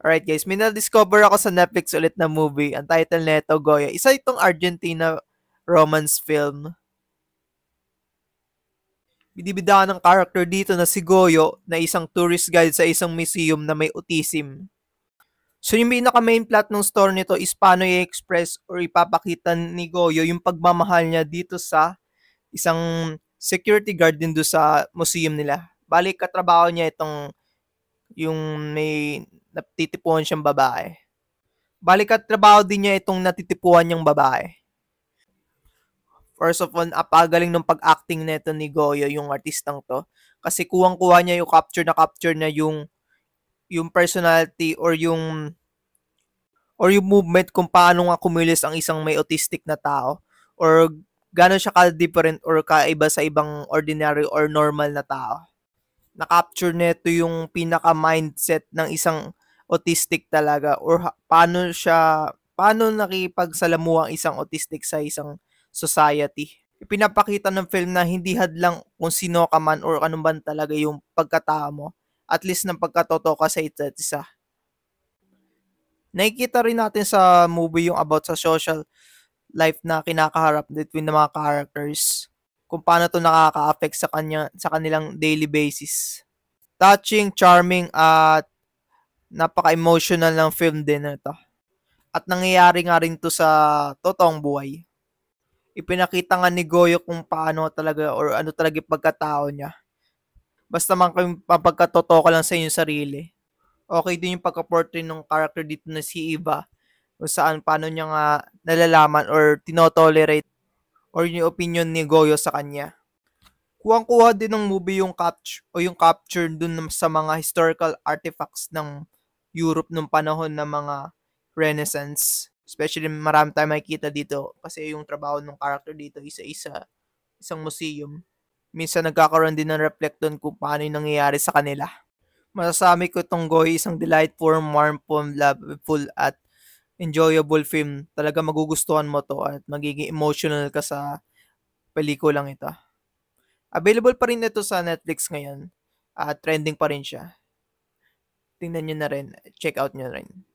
Alright guys, may na-discover ako sa Netflix ulit na movie. Ang title nito, Goya. Isa itong Argentina romance film. Bidibida ng character dito na si Goyo na isang tourist guide sa isang museum na may autism. So yung pinaka-main plot ng story nito is paano i-express or ipapakita ni Goyo yung pagmamahal niya dito sa isang security guard din doon sa museum nila. Balik katrabaho niya itong yung may natitipuan siyang babae. Balik at trabaho din niya itong natitipuan niyang babae. First of all, apagaling ng pag-acting nito ni Goyo, yung artistang to. Kasi kuwang-kuha niya yung capture niya yung personality or yung movement kung paano nga kumilos ang isang may autistic na tao or gano'n siya ka-different or kaiba sa ibang ordinary or normal na tao. Na-capture nito yung pinaka-mindset ng isang autistic talaga or paano nakipagsalamuha ang isang autistic sa isang society. Ipinapakita ng film na hindi hadlang kung sino ka man or ano man talaga yung pagkatao mo. At least ng pagkatotoo ka sa isa't isa. Nakikita rin natin sa movie yung about sa social life na kinakaharap between ng mga characters. Kung paano to nakaka-affect sa kanilang daily basis. Touching, charming, at napaka-emotional ng film din na ito. At nangyayari nga rin to sa totoong buhay. Ipinakita nga ni Goyo kung paano talaga or ano talaga yung pagkatao niya. Basta man kung papagkatotoo ka lang sa inyong sarili. Okay din yung pagka-portray ng character dito na si Eva. Kung saan paano niya nga nalalaman or tinotolerate or yung opinion ni Goyo sa kanya. Kuwang-kuha din ng movie yung capture dun sa mga historical artifacts ng Europe nung panahon ng mga Renaissance. Especially marami tayong makikita dito kasi yung trabaho ng character dito isang museum. Minsan nagkakaroon din ng reflect doon kung paano yung nangyayari sa kanila. Masasabi ko itong Goy isang delightful, warmful, loveful at enjoyable film. Talaga magugustuhan mo to at magiging emotional ka sa pelikulang ito. Available pa rin ito sa Netflix ngayon at trending pa rin siya. Tingnan nyo na rin. Check out nyo rin.